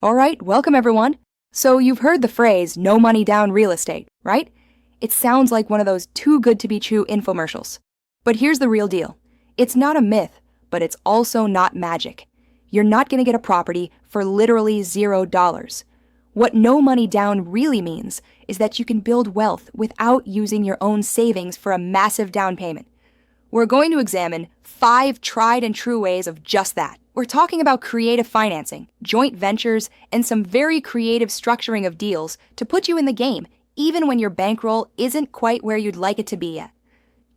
All right, welcome everyone. So you've heard the phrase no money down real estate, right? It sounds like one of those too good to be true infomercials. But here's the real deal. It's not a myth, but it's also not magic. You're not going to get a property for literally $0. What no money down really means is that you can build wealth without using your own savings for a massive down payment. We're going to examine 5 tried and true ways of just that. We're talking about creative financing, joint ventures, and some very creative structuring of deals to put you in the game, even when your bankroll isn't quite where you'd like it to be yet.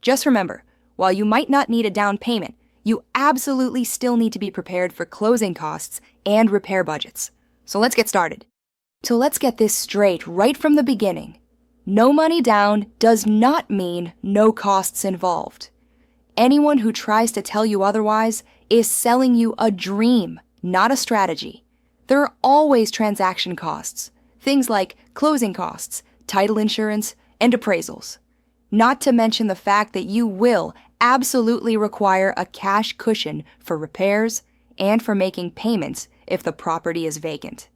Just remember, while you might not need a down payment, you absolutely still need to be prepared for closing costs and repair budgets. So let's get started. So let's get this straight right from the beginning. No money down does not mean no costs involved. Anyone who tries to tell you otherwise is selling you a dream, not a strategy. There are always transaction costs, things like closing costs, title insurance, and appraisals. Not to mention the fact that you will absolutely require a cash cushion for repairs and for making payments if the property is vacant.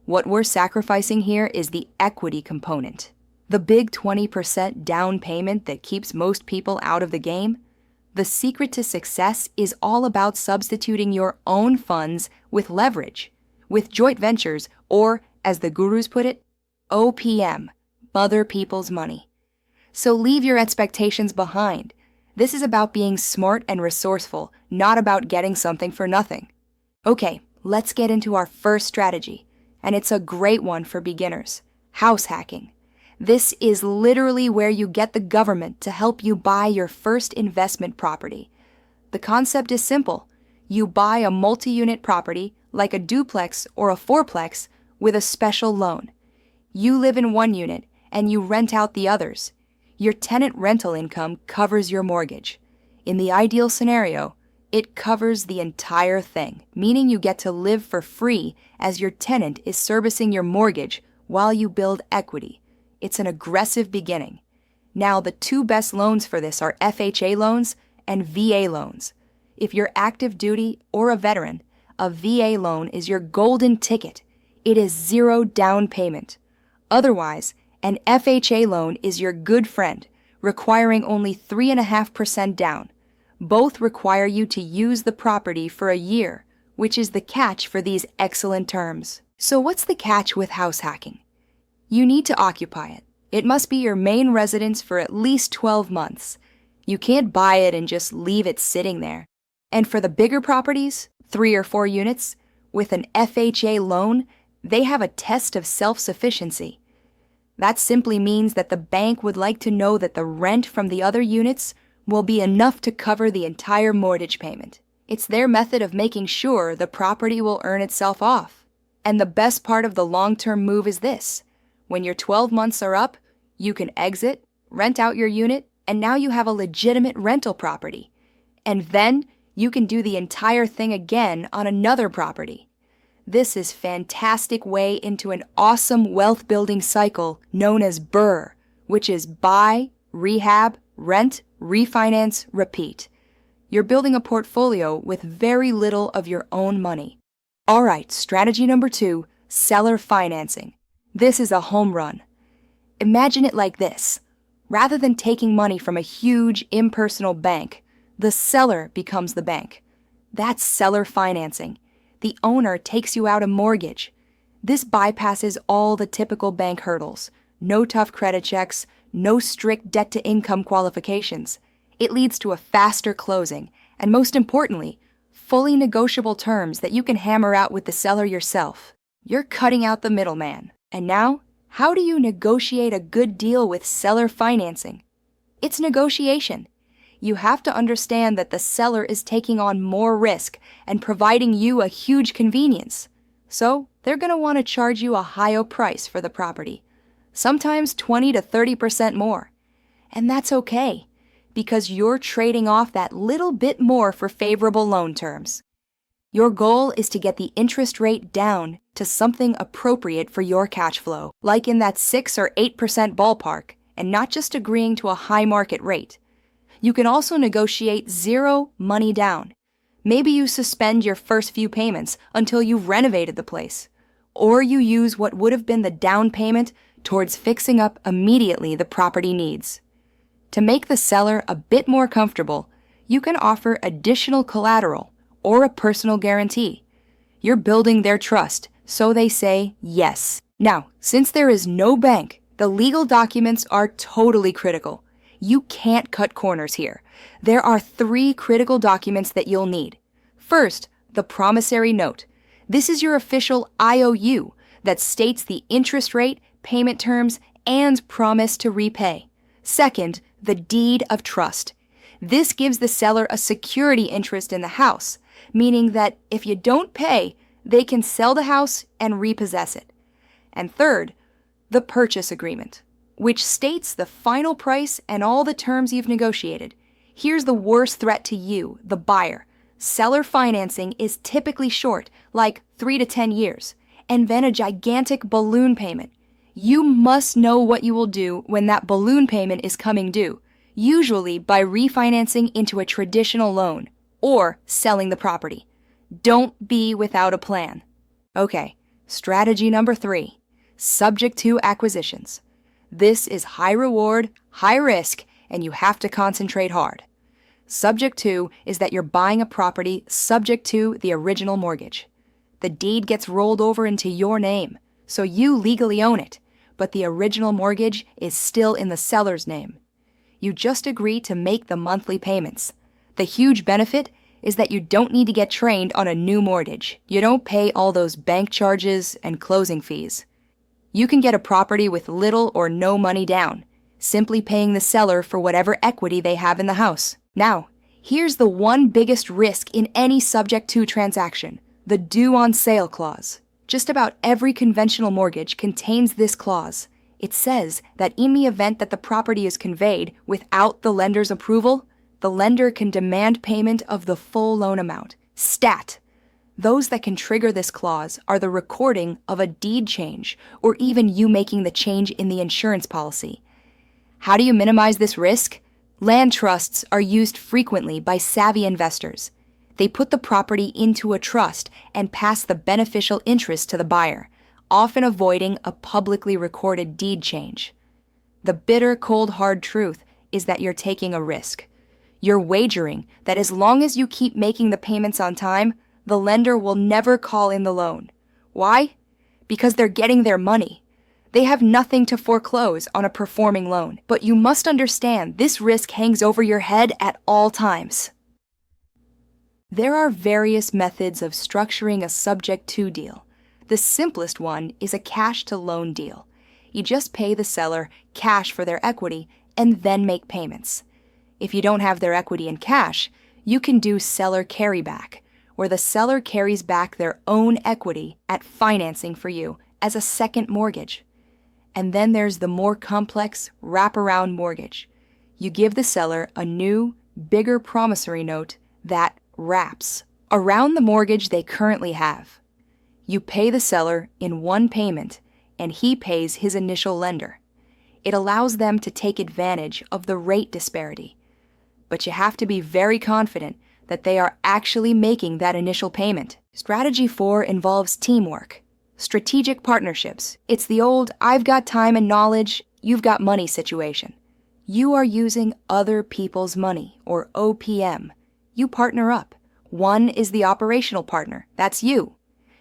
What we're sacrificing here is the equity component. The big 20% down payment that keeps most people out of the game. The secret to success is all about substituting your own funds with leverage, with joint ventures, or, as the gurus put it, OPM, other people's money. So leave your expectations behind. This is about being smart and resourceful, not about getting something for nothing. Okay, let's get into our first strategy, and it's a great one for beginners: house hacking. This is literally where you get the government to help you buy your first investment property. The concept is simple. You buy a multi-unit property, like a duplex or a fourplex, with a special loan. You live in one unit, and you rent out the others. Your tenant rental income covers your mortgage. In the ideal scenario, it covers the entire thing, meaning you get to live for free as your tenant is servicing your mortgage while you build equity. It's an aggressive beginning. Now, the 2 best loans for this are FHA loans and VA loans. If you're active duty or a veteran, a VA loan is your golden ticket. It is 0 down payment. Otherwise, an FHA loan is your good friend, requiring only 3.5% down. Both require you to use the property for a year, which is the catch for these excellent terms. So what's the catch with house hacking? You need to occupy it. It must be your main residence for at least 12 months. You can't buy it and just leave it sitting there. And for the bigger properties, 3 or 4 units, with an FHA loan, they have a test of self-sufficiency. That simply means that the bank would like to know that the rent from the other units will be enough to cover the entire mortgage payment. It's their method of making sure the property will earn itself off. And the best part of the long-term move is this. When your 12 months are up, you can exit, rent out your unit, and now you have a legitimate rental property. And then you can do the entire thing again on another property. This is a fantastic way into an awesome wealth-building cycle known as BRRRR, which is buy, rehab, rent, refinance, repeat. You're building a portfolio with very little of your own money. All right, strategy number 2, seller financing. This is a home run. Imagine it like this. Rather than taking money from a huge, impersonal bank, the seller becomes the bank. That's seller financing. The owner takes you out a mortgage. This bypasses all the typical bank hurdles. No tough credit checks, no strict debt-to-income qualifications. It leads to a faster closing, and most importantly, fully negotiable terms that you can hammer out with the seller yourself. You're cutting out the middleman. And now, how do you negotiate a good deal with seller financing? It's negotiation. You have to understand that the seller is taking on more risk and providing you a huge convenience. So, they're going to want to charge you a higher price for the property, sometimes 20 to 30% more. And that's okay, because you're trading off that little bit more for favorable loan terms. Your goal is to get the interest rate down to something appropriate for your cash flow, like in that 6 or 8% ballpark, and not just agreeing to a high market rate. You can also negotiate 0 money down. Maybe you suspend your first few payments until you've renovated the place, or you use what would have been the down payment towards fixing up immediately the property needs. To make the seller a bit more comfortable, you can offer additional collateral or a personal guarantee. You're building their trust, so they say yes. Now, since there is no bank, the legal documents are totally critical. You can't cut corners here. There are 3 critical documents that you'll need. First, the promissory note. This is your official IOU that states the interest rate, payment terms, and promise to repay. Second, the deed of trust. This gives the seller a security interest in the house, meaning that if you don't pay, they can sell the house and repossess it. And third, the purchase agreement, which states the final price and all the terms you've negotiated. Here's the worst threat to you, the buyer. Seller financing is typically short, like 3 to 10 years, and then a gigantic balloon payment. You must know what you will do when that balloon payment is coming due, usually by refinancing into a traditional loan or selling the property. Don't be without a plan. Okay, strategy number 3, subject to acquisitions. This is high reward, high risk, and you have to concentrate hard. Subject to is that you're buying a property subject to the original mortgage. The deed gets rolled over into your name, so you legally own it, but the original mortgage is still in the seller's name. You just agree to make the monthly payments. The huge benefit is that you don't need to get trained on a new mortgage. You don't pay all those bank charges and closing fees. You can get a property with little or no money down, simply paying the seller for whatever equity they have in the house. Now, here's the one biggest risk in any subject to transaction, the due on sale clause. Just about every conventional mortgage contains this clause. It says that in the event that the property is conveyed without the lender's approval, the lender can demand payment of the full loan amount. Stat. Those that can trigger this clause are the recording of a deed change or even you making the change in the insurance policy. How do you minimize this risk? Land trusts are used frequently by savvy investors. They put the property into a trust and pass the beneficial interest to the buyer, often avoiding a publicly recorded deed change. The bitter, cold, hard truth is that you're taking a risk. You're wagering that as long as you keep making the payments on time, the lender will never call in the loan. Why? Because they're getting their money. They have nothing to foreclose on a performing loan, but you must understand this risk hangs over your head at all times. There are various methods of structuring a subject-to deal. The simplest one is a cash-to-loan deal. You just pay the seller cash for their equity and then make payments. If you don't have their equity in cash, you can do seller carryback, where the seller carries back their own equity at financing for you as a second mortgage. And then there's the more complex wraparound mortgage. You give the seller a new, bigger promissory note that wraps around the mortgage they currently have. You pay the seller in one payment, and he pays his initial lender. It allows them to take advantage of the rate disparity. But you have to be very confident that they are actually making that initial payment. Strategy 4 involves teamwork. Strategic partnerships. It's the old, I've got time and knowledge, you've got money situation. You are using other people's money, or OPM. You partner up. One is the operational partner. That's you.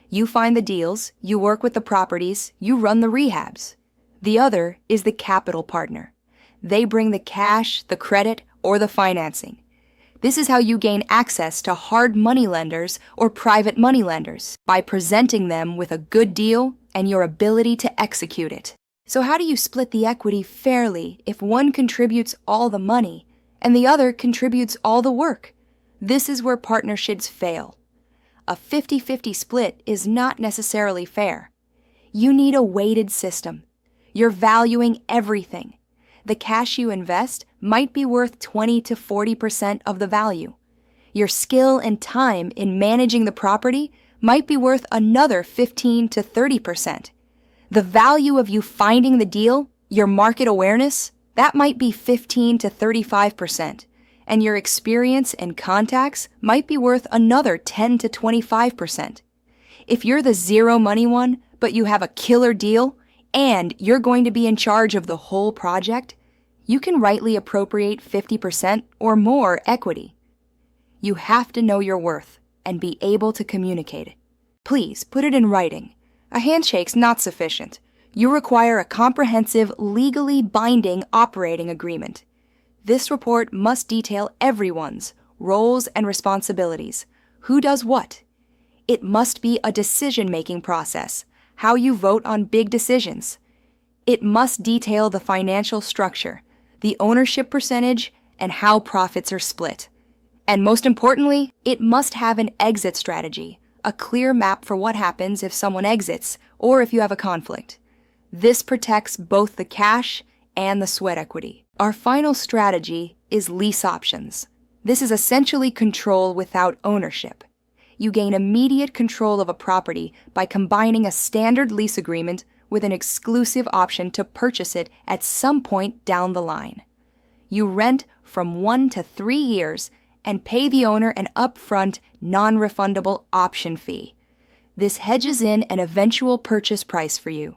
You find the deals, you work with the properties, you run the rehabs. The other is the capital partner. They bring the cash, the credit, or the financing. This is how you gain access to hard money lenders or private money lenders, by presenting them with a good deal and your ability to execute it. So how do you split the equity fairly if one contributes all the money and the other contributes all the work? This is where partnerships fail. A 50-50 split is not necessarily fair. You need a weighted system. You're valuing everything. The cash you invest might be worth 20 to 40% of the value. Your skill and time in managing the property might be worth another 15 to 30%. The value of you finding the deal, your market awareness, that might be 15 to 35%. And your experience and contacts might be worth another 10 to 25%. If you're the zero money one, but you have a killer deal and you're going to be in charge of the whole project, you can rightly appropriate 50% or more equity. You have to know your worth and be able to communicate it. Please put it in writing. A handshake's not sufficient. You require a comprehensive, legally binding operating agreement. This report must detail everyone's roles and responsibilities, who does what. It must be a decision-making process, how you vote on big decisions. It must detail the financial structure, the ownership percentage, and how profits are split. And most importantly, it must have an exit strategy, a clear map for what happens if someone exits or if you have a conflict. This protects both the cash and the sweat equity. Our final strategy is lease options. This is essentially control without ownership. You gain immediate control of a property by combining a standard lease agreement with an exclusive option to purchase it at some point down the line. You rent from 1 to 3 years and pay the owner an upfront, non-refundable option fee. This hedges in an eventual purchase price for you.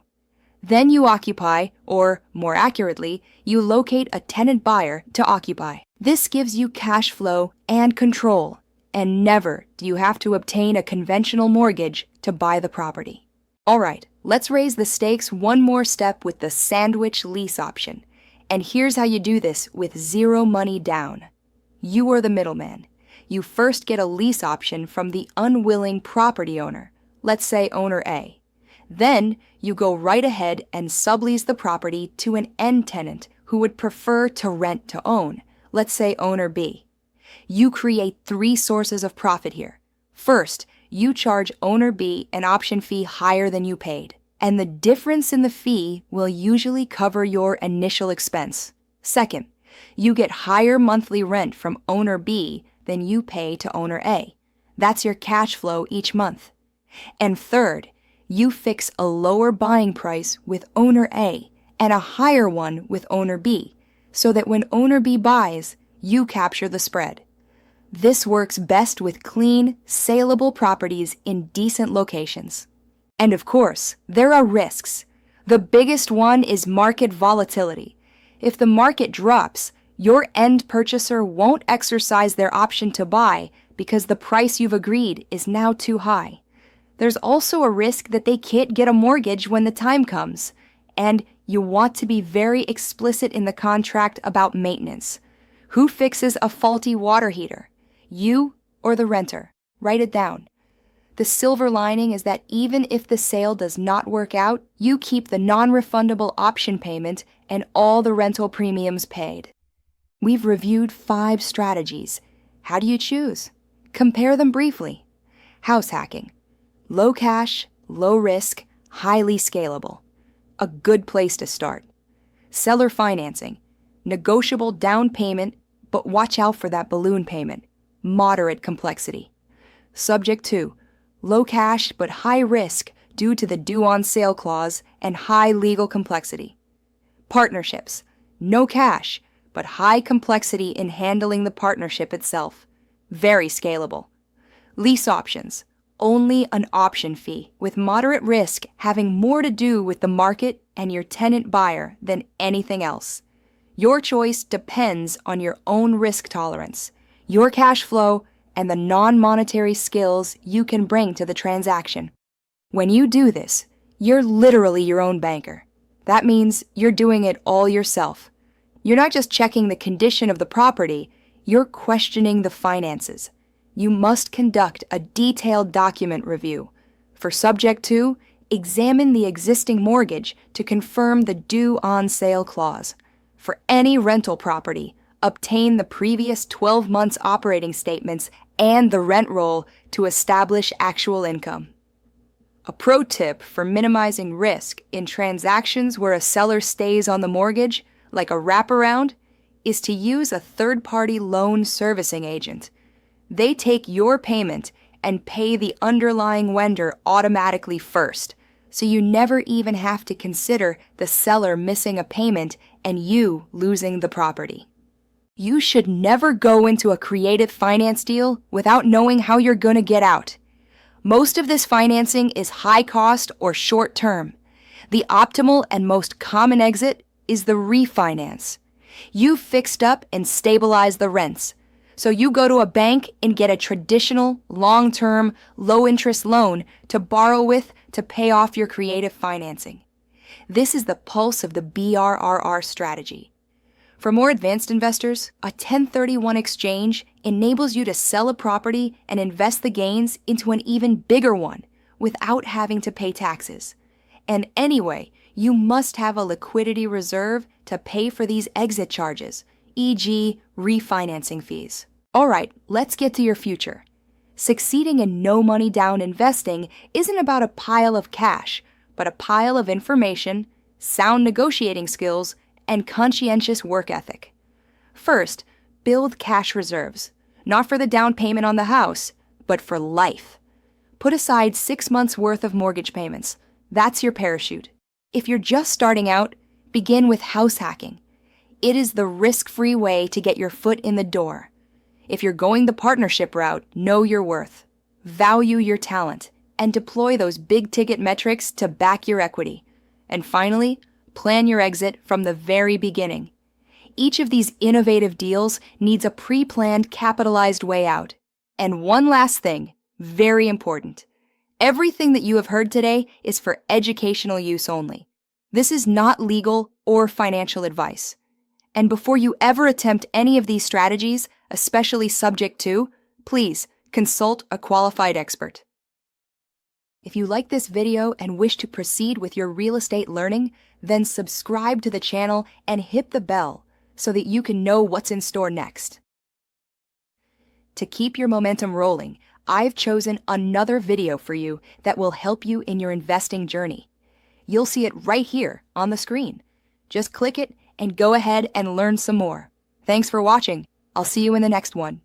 Then you occupy, or more accurately, you locate a tenant buyer to occupy. This gives you cash flow and control, and never do you have to obtain a conventional mortgage to buy the property. All right, let's raise the stakes one more step with the sandwich lease option. And here's how you do this with zero money down. You are the middleman. You first get a lease option from the unwilling property owner, let's say owner A. Then you go right ahead and sublease the property to an end tenant who would prefer to rent to own, let's say owner B. You create 3 sources of profit here. First, you charge owner B an option fee higher than you paid, and the difference in the fee will usually cover your initial expense. Second, you get higher monthly rent from owner B than you pay to owner A. That's your cash flow each month. And third, you fix a lower buying price with owner A and a higher one with owner B, so that when owner B buys, you capture the spread. This works best with clean, saleable properties in decent locations. And of course, there are risks. The biggest one is market volatility. If the market drops, your end purchaser won't exercise their option to buy because the price you've agreed is now too high. There's also a risk that they can't get a mortgage when the time comes, and you want to be very explicit in the contract about maintenance. Who fixes a faulty water heater? You or the renter? Write it down. The silver lining is that even if the sale does not work out, you keep the non-refundable option payment and all the rental premiums paid. We've reviewed 5 strategies. How do you choose? Compare them briefly. House hacking. Low cash, low risk, highly scalable. A good place to start. Seller financing. Negotiable down payment, but watch out for that balloon payment. Moderate complexity. Subject to low cash but high risk due to the due on sale clause and high legal complexity. Partnerships. No cash, but high complexity in handling the partnership itself. Very scalable. Lease options. Only an option fee, with moderate risk having more to do with the market and your tenant buyer than anything else. Your choice depends on your own risk tolerance, your cash flow, and the non-monetary skills you can bring to the transaction. When you do this, you're literally your own banker. That means you're doing it all yourself. You're not just checking the condition of the property, you're questioning the finances. You must conduct a detailed document review. For subject to, examine the existing mortgage to confirm the due on sale clause. For any rental property, obtain the previous 12 months operating statements and the rent roll to establish actual income. A pro tip for minimizing risk in transactions where a seller stays on the mortgage, like a wraparound, is to use a third-party loan servicing agent. They take your payment and pay the underlying lender automatically first, so you never even have to consider the seller missing a payment and you losing the property. You should never go into a creative finance deal without knowing how you're going to get out. Most of this financing is high cost or short term. The optimal and most common exit is the refinance. You've fixed up and stabilized the rents, so you go to a bank and get a traditional, long-term, low-interest loan to borrow with to pay off your creative financing. This is the pulse of the BRRRR strategy. For more advanced investors, a 1031 exchange enables you to sell a property and invest the gains into an even bigger one without having to pay taxes. And anyway, you must have a liquidity reserve to pay for these exit charges, e.g. refinancing fees. All right, let's get to your future. Succeeding in no money down investing isn't about a pile of cash, but a pile of information, sound negotiating skills, and conscientious work ethic. First, build cash reserves, not for the down payment on the house, but for life. Put aside 6 months' worth of mortgage payments. That's your parachute. If you're just starting out, begin with house hacking. It is the risk-free way to get your foot in the door. If you're going the partnership route, know your worth, value your talent, and deploy those big-ticket metrics to back your equity. And finally, plan your exit from the very beginning. Each of these innovative deals needs a pre-planned, capitalized way out. And one last thing, very important. Everything that you have heard today is for educational use only. This is not legal or financial advice. And before you ever attempt any of these strategies, especially subject to, please consult a qualified expert. If you like this video and wish to proceed with your real estate learning, then subscribe to the channel and hit the bell so that you can know what's in store next. To keep your momentum rolling, I've chosen another video for you that will help you in your investing journey. You'll see it right here on the screen. Just click it and go ahead and learn some more. Thanks for watching. I'll see you in the next one.